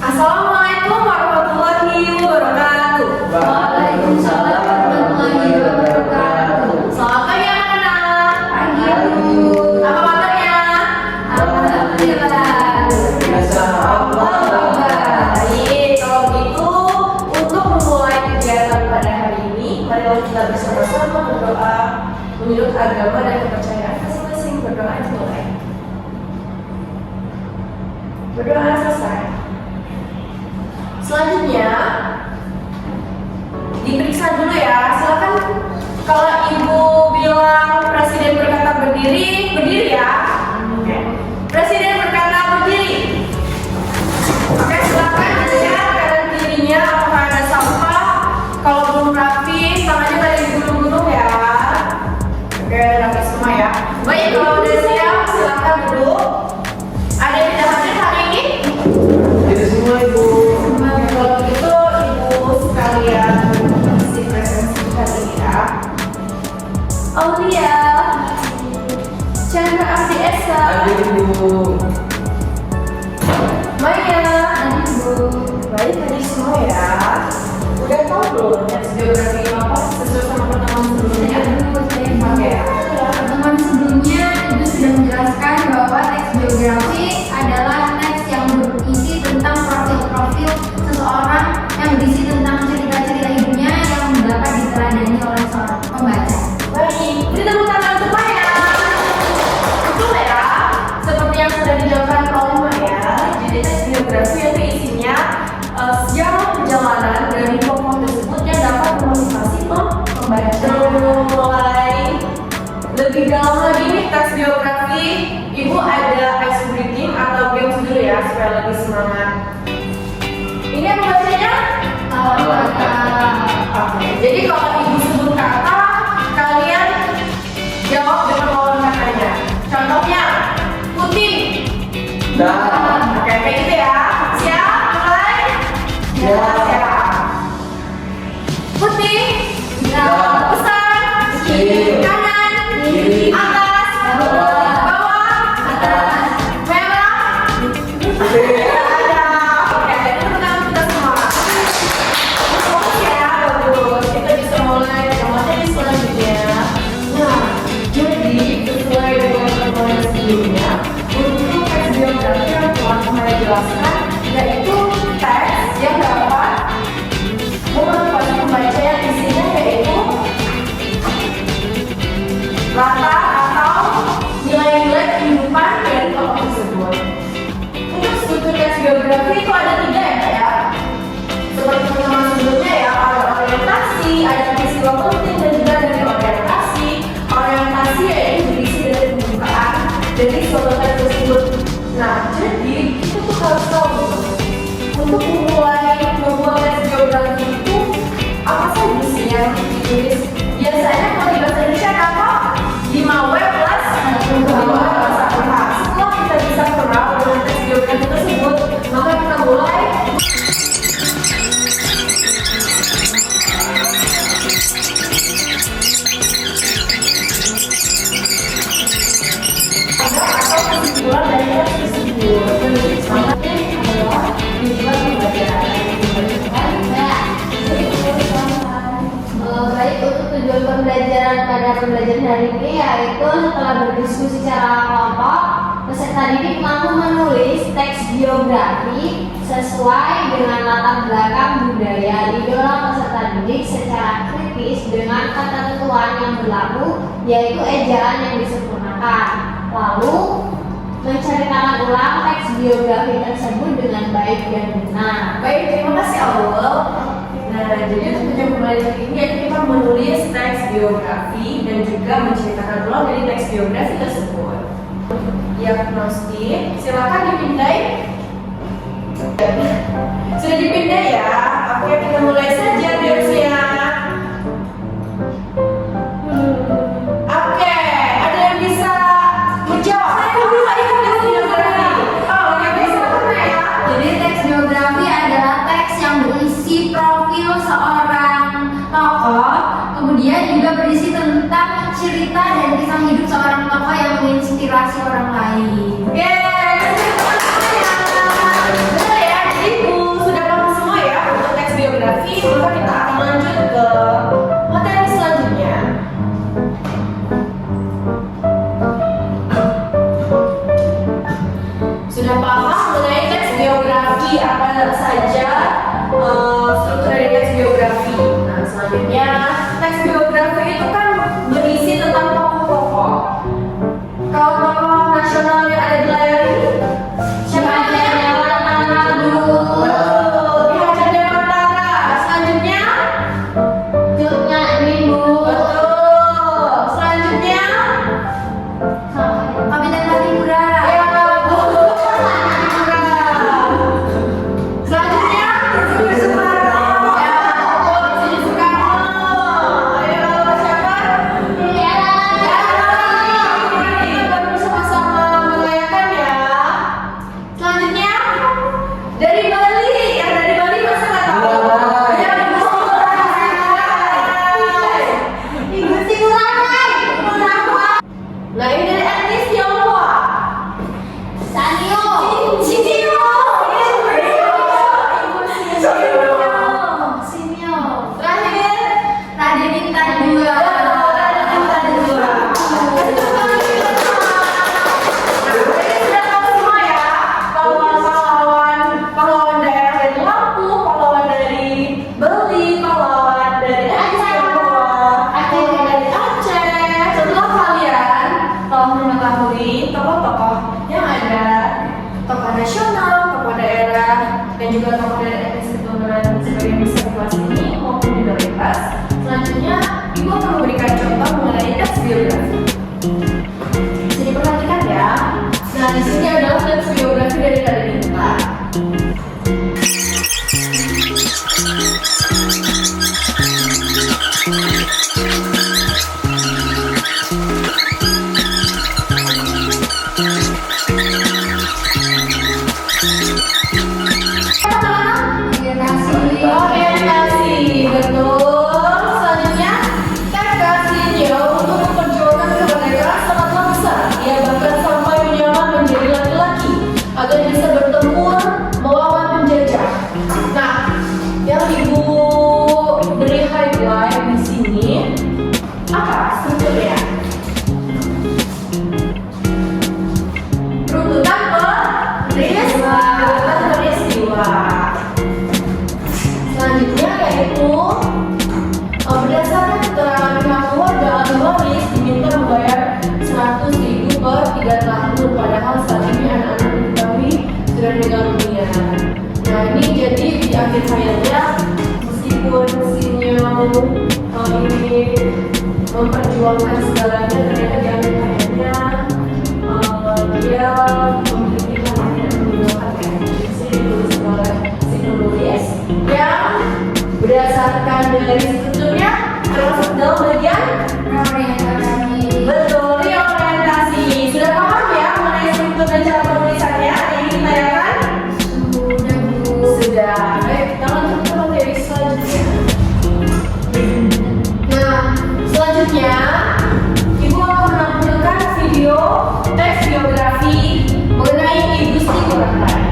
Assalamualaikum warahmatullahi wabarakatuh. Waalaikumsalam warahmatullahi wabarakatuh. Selamat pagi anak-anak. Pagi, Bu. Apa kabarnya? Alhamdulillah. Baik. Kalau gitu, untuk memulai kegiatan pada hari ini, mari kita bersama-sama berdoa menurut agama dan kepercayaan masing-masing. Berdoa dimulai. Berdoa selesai. Selanjutnya diperiksa dulu ya. Silakan kalau ibu bilang presiden berkata berdiri, berdiri ya. Presiden berkata berdiri. Oke, silakan dilihat kanan kirinya apakah ada sampah. Kalau belum rapi, tangannya tadi digulung-gulung ya. Oke, rapi semua ya. Baik, kalau udah siap, silakan duduk. Ada yang tidak hadir hari ini? Tidak semua, Ibu. Kalau begitu ibu sekalian isi presensi hari ini ya. Aulia, Chandra Abdi Esa, Hadir, Ibu. Maya, baik tadi semua ya. Udah tahu belum teks geografi apa sesuai sama pertemuan sebelumnya? Oke. Pertemuan sebelumnya Ibu sudah menjelaskan bahwa teks geografi adalah teks yang berisi tentang profil-profil seseorang, yang berisi tentang cerita-cerita hidupnya yang dapat diteladani oleh seorang pembaca. Baik, beri tepuk tangan untuk Maya. Betul ya, seperti yang sudah dijelaskan oleh Maya. Jadi teks geografi itu isinya sejarah perjalanan dari tokoh tersebut yang dapat memotivasi pembaca. Mulai lebih dalam lagi nih teks geografi, ibu ada ice breaking atau games dulu ya supaya lebih semangat. Ini apa bacanya? Oke, jadi kalau ibu sebut kata, kalian jawab dengan lawan katanya. Contohnya, putih. Dah. Oke, kayak gitu ya. Siap, mulai. Ya. Siap. Putih. Ya. Besar. Kiri. Kanan. Kiri. Atas. Bawah. Bawah. Atas. Merah. Putih. Ada. Oke, itu tentang kita semua. Bagus ya, bagus. Kita bisa mulai ke materi selanjutnya. Nah, jadi sesuai dengan pertemuan sebelumnya, untuk teks geografi yang telah saya jelaskan, yaitu teks yang dapat memotivasi pembaca yang isinya yaitu latar atau nilai-nilai kehidupan dari tokoh tersebut. Untuk struktur teks geografi itu ada 3 ya Kak ya. Seperti pertemuan sebelumnya ya, ada orientasi, ada peristiwa penting dan juga dari orientasi. Orientasi yaitu berisi dari pembukaan dari suatu teks tersebut. Nah, jadi kita tuh harus tahu untuk memulai membuat teks geografi itu apa saja sih yang ditulis. Biasanya kalau di bahasa Indonesia ada apa? 5W plus 1 bahasa Arab. Setelah kita bisa kenal dengan teks geografi tersebut, maka kita mulai. Atau kesimpulan dari teks tersebut. Penulis selanjutnya adalah tujuan pembelajaran. Baik, untuk tujuan pembelajaran pada pembelajaran hari ini yaitu setelah berdiskusi secara kelompok, peserta didik mampu menulis teks biografi sesuai dengan latar belakang budaya idola peserta didik secara kritis dengan ketentuan yang berlaku, yaitu ejaan yang disempurnakan. Lalu menceritakan ulang teks biografi tersebut dengan baik dan benar. Baik, terima kasih Aul. Nah, jadi untuk tujuan pembelajaran ini yaitu kita menulis teks biografi dan juga menceritakan ulang dari teks biografi tersebut. Diagnostik, silakan dipindai. Sudah dipindai ya? Oke, kita mulai saja biasanya. Oke, ada yang bisa menjawab? Saya dulu lagi teks biografi. Oh, oke, silakan ya. Jadi teks biografi adalah teks yang berisi profil seorang tokoh, kemudian juga berisi tentang cerita dan kisah hidup seorang tokoh yang menginspirasi orang lain. Yeay, benar ya. Jadi apa saja struktur dari teks biografi. Nah, selanjutnya teks biografi itu kan berisi tentang tokoh-tokoh. Kalau tokoh nasional yang ada di layar ini, siapa aja? Betul, Ki Hajar Dewantara. Selanjutnya, Cut Nyak Bu. betul. Selanjutnya, Kapiten Patibura. ya betul. Selanjutnya, Sri Soekarno. Ya betul, Sri Soekarno. Ayo siapa? Ya. Kita baru sama-sama merayakan ya. Selanjutnya dari Bali, yang dari Bali masa nggak tahu? Ngurah Rai. Ya betul. Ibu si Ngurah Rai. Nah ini dari etnis Tionghoa. Sanyo. Sinyo. Sinyo. Terakhir Raden Intan juga. Pahlawan daerah dari Lampung, pahlawan dari Bali, pahlawan dari Aceh. dari Aceh. Setelah kalian telah mengetahui tokoh-tokoh yang ada, tokoh nasional, tokoh daerah, dan juga tokoh dari etnis keturunan sebagian besar di kelas ini maupun minoritas, selanjutnya ibu akan memberikan contoh mengenai teks biografi. Bisa diperhatikan ya. Nah, di sini adalah teks biografi dari Raden Intan. Orientasi, betul. Selanjutnya, tekad untuk memperjuangkan kemerdekaan sangat besar. Ia bahkan sampai menyamar menjadi laki-laki agar bisa bertempur melawan penjajah. Nah, yang ibu beri highlight di sini apa strukturnya? Runtutan peristiwa. Selanjutnya yaitu berdasarkan keterangan pihak keluarga, ahli waris diminta membayar 100.000 per 3 tahun, padahal saat ini anak-anak diketahui sudah meninggal dunia. Nah ini jadi di akhir hayatnya, meskipun Sinyo ini memperjuangkan segalanya, ternyata di akhir hayatnya dia memiliki hati yang meninggalkan. Di sini ditulis oleh si penulis yang berdasarkan dari strukturnya termasuk dalam bagian betul reorientasi. Sudah paham ya mengenai struktur dan cara penulisannya yang ingin ditanyakan? Sudah. Baik, kita lanjut ke materi selanjutnya. Nah, selanjutnya ibu akan menampilkan video teks biografi mengenai Ibu Sri Ngurah Rai.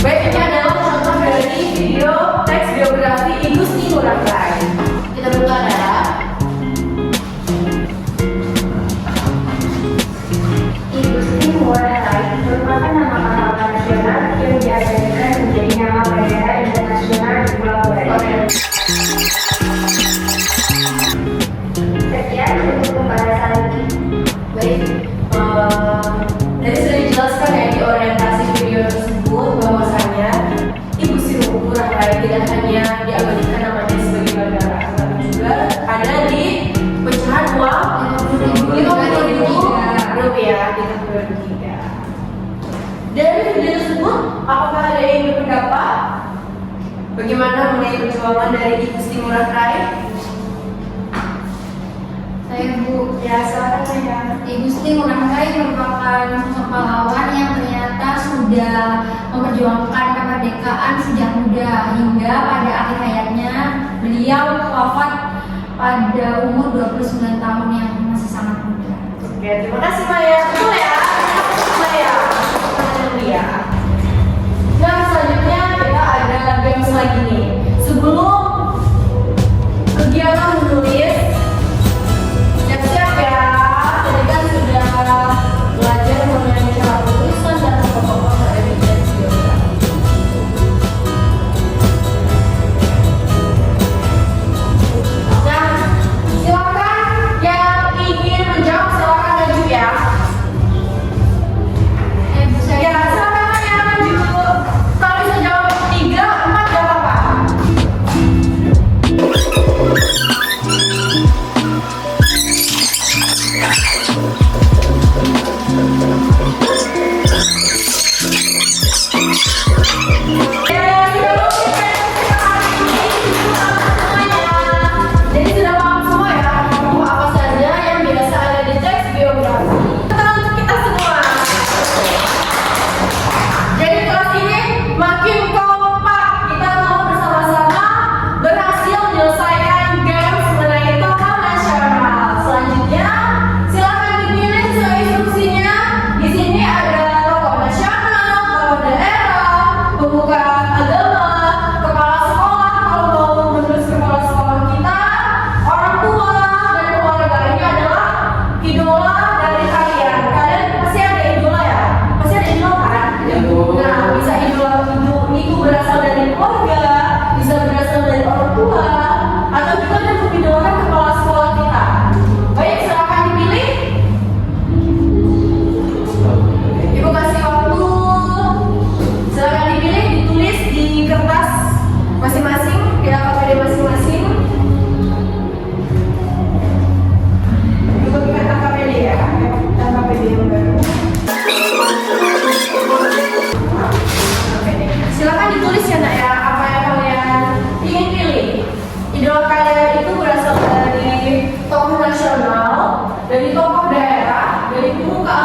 Baik, ini adalah contoh dari video teks biografi Ibu Sri Ngurah Rai. Kita buka ya. Ibu Sri Ngurah Rai merupakan nama pahlawan nasional yang diabadikan menjadi nama bandara internasional di Pulau Bali. Sekian untuk pembahasan ini. Baik, tadi sudah dijelaskan ya di orientasi video tersebut bahwasanya Ibu Sri Ngurah Rai tidak hanya diabadikan namanya sebagai bandara, tetapi juga ada di pecahan uang Rp50.000 di tahun 2003. Dari video tersebut, apakah ada yang berpendapat bagaimana mengenai perjuangan dari Ibu Sri Ngurah Rai? Saya Bu. Ya, silakan saya. Ibu Sri Ngurah Rai merupakan sosok pahlawan yang ternyata sudah memperjuangkan kemerdekaan sejak muda hingga pada akhir hayatnya beliau wafat pada umur 29 tahun yang masih sangat muda. Oke, terima kasih Maya. Betul ya? Maya. Maya. Nah, selanjutnya kita ada games lagi nih. Sebelum kegiatan menulis, siap-siap ya. Tadi kan sudah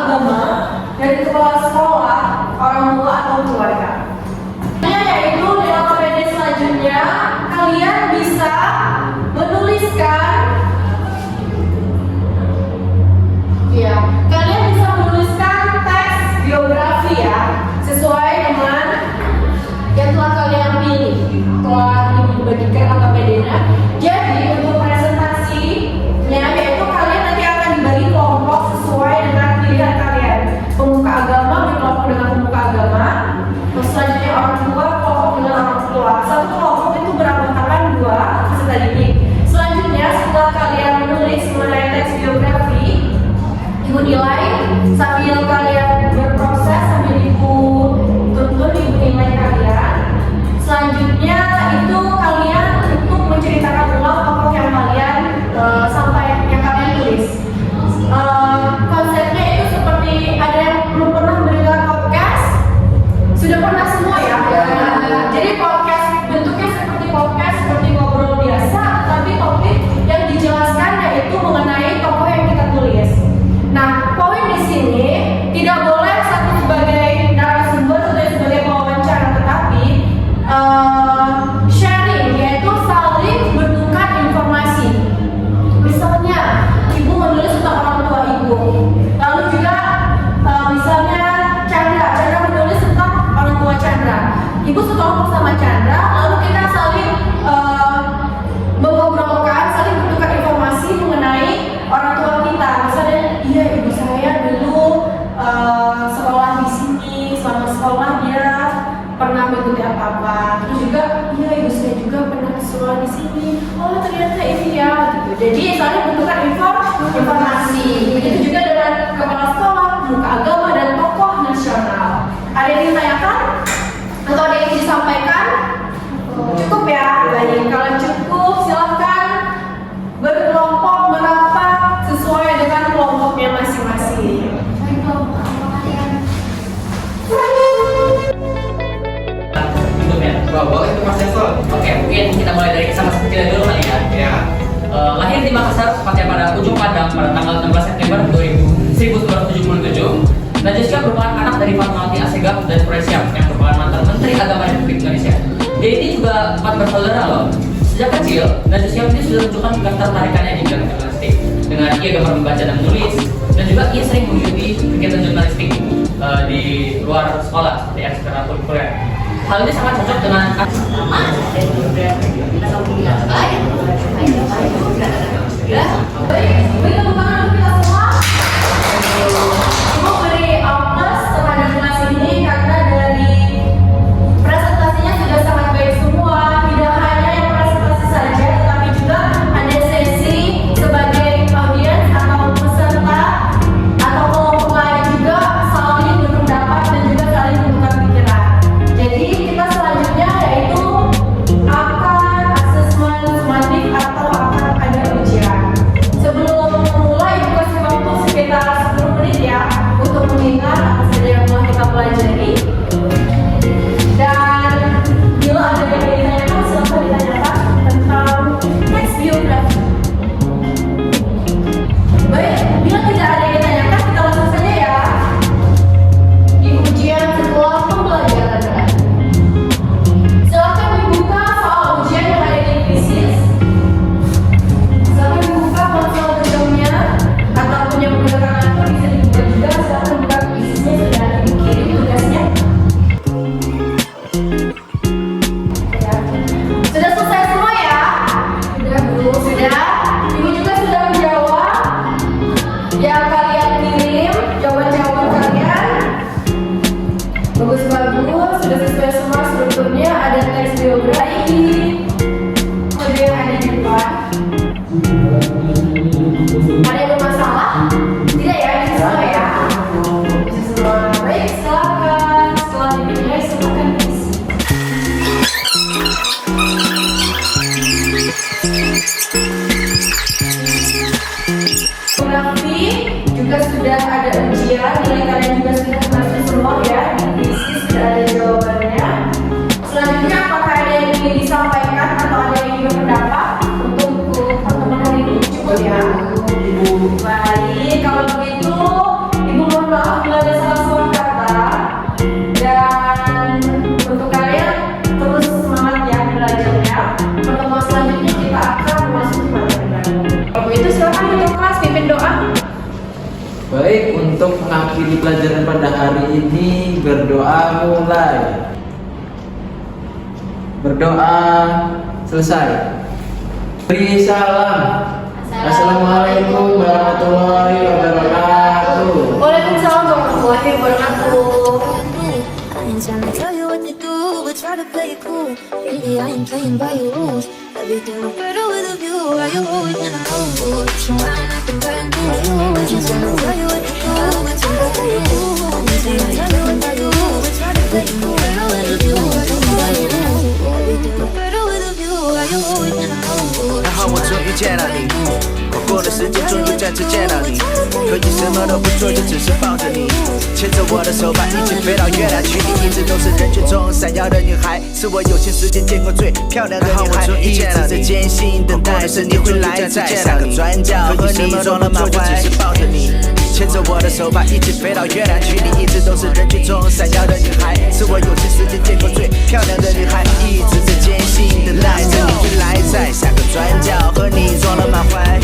agama dari kepala sekolah, orang tua atau keluarga. Yaitu dalam KPD selanjutnya kalian bisa menuliskan, ya, kalian bisa menuliskan teks biografi ya, sesuai dengan yang telah kalian pilih, telah dibagikan KPD-nya. Jadi untuk presentasinya yaitu kalian nanti akan dibagi kelompok sesuai dengan pilihan kalian. Pemuka agama berkelompok dengan pemuka agama, terus selanjutnya orang tua kelompok dengan orang tua. Satu kelompok itu beranggotakan 2 peserta didik. Selanjutnya setelah kalian menulis mengenai teks biografi, ibu nilai sambil kalian berproses, sambil ibu tuntun ibu nilai kalian. Selanjutnya itu kalian untuk menceritakan ulang tokoh yang kalian yang kalian tulis. Konsepnya itu seperti, ada yang belum pernah mendengar podcast? Sudah pernah semua ya? Jadi podcast bentuknya seperti podcast, seperti ngobrol biasa, tapi topik yang dijelaskan yaitu mengenai tokoh yang kita tulis. Nah, poin di sini tidak boleh satu sebagai narasumber atau sebagai pewawancara, tetapi sharing, yaitu saling bertukar informasi. Misalnya, ibu menulis tentang orang tua ibu, lalu juga misalnya Chandra menulis tentang orang tua Chandra. Ibu sekelompok sama Chandra, lalu kita saling mengobrolkan, saling bertukar informasi mengenai orang tua kita. Misalnya, iya ibu saya dulu sekolah di sini, selama sekolah dia pernah mengikuti apa-apa. Terus juga, iya ibu saya juga pernah sekolah di sini. Oh ternyata ini ya, gitu. Jadi saling bertukar informasi. Begitu juga dengan kepala sekolah, pemuka agama dan tokoh nasional. Ada yang ditanyakan atau ada yang disampaikan? Cukup ya. Baik, kalau cukup silahkan berkelompok merapat sesuai dengan kelompoknya masing-masing. Boleh itu Mas Yasol. Oke, mungkin kita mulai dari kisah masa kecil dulu kali ya. Ya. Lahir di Makassar, tepatnya pada ujung Padang pada tanggal 16 September 1977. Najwa merupakan anak dari Fatmawati Assegaf dan Quraisyah yang merupakan mantan Menteri Agama Republik Indonesia. Dia ini juga 4 bersaudara loh. Sejak kecil, Najwa ini sudah menunjukkan ketertarikannya di bidang jurnalistik. Dengan ia gemar membaca dan menulis, dan juga ia sering mengikuti kegiatan jurnalistik di luar sekolah seperti ekstrakurikuler. Hal ini sangat cocok dengan Ibu beri aplaus terhadap kelas ini karena dari presentasinya sudah sangat baik semua. Tidak hanya yang presentasi saja, tetapi juga ada sesi sebagai audiens atau peserta atau kelompok lain juga saling berpendapat dan juga saling bertukar pikiran. Jadi kita selanjutnya yaitu akan asesmen sumatif atau akan ada ujian. Sebelum memulai, ibu kasih waktu sekitar 10 menit ya untuk mengingat apa saja yang telah kita pelajari. Dan bila ada yang ditanyakan, silahkan ditanyakan tentang teks biografi. Baik, bila tidak ada yang ditanyakan, kita langsung saja ya di ujian setelah pembelajaran. Silahkan dibuka soal ujian yang ada di krisis. Silahkan dibuka konsol gedungnya ataupun yang menggunakan laptop bisa dibuka juga. Silahkan buka isinya, sudah dikirim tugasnya. Untuk mengakhiri pelajaran pada hari ini, berdoa mulai. Berdoa selesai. Beri salam. Assalamualaikum warahmatullahi wabarakatuh. Waalaikumsalam warahmatullahi wabarakatuh. I ain't trying to tell you what to do, but try to play it cool. Really, I ain't playing by your rules. Everything look better with a view. Why you always in a mood? So I'm acting brand new. I just wanna tell you what to do, but try to play it cool. Really, I tell you what to do, but try to play it cool. Better with a view. Why you always in a mood? Everything look better with a view. Why you always in a mood? 还好我终于见到你，快过的时间终于再次见到你，可以什么都不做，就只是抱着你，牵着我的手吧，一起飞到月亮去。你一直都是人群中闪耀的女孩，是我有些时间见过最漂亮的女孩。一直在艰辛等待着你会来，再下个转角和你撞了满怀，只是抱着你。牵着我的手吧，一起飞到月亮去。你一直都是人群中闪耀的女孩，是我有些时间见过最漂亮的女孩。一直在艰辛等待着你会来，在下个转角和你撞了满怀。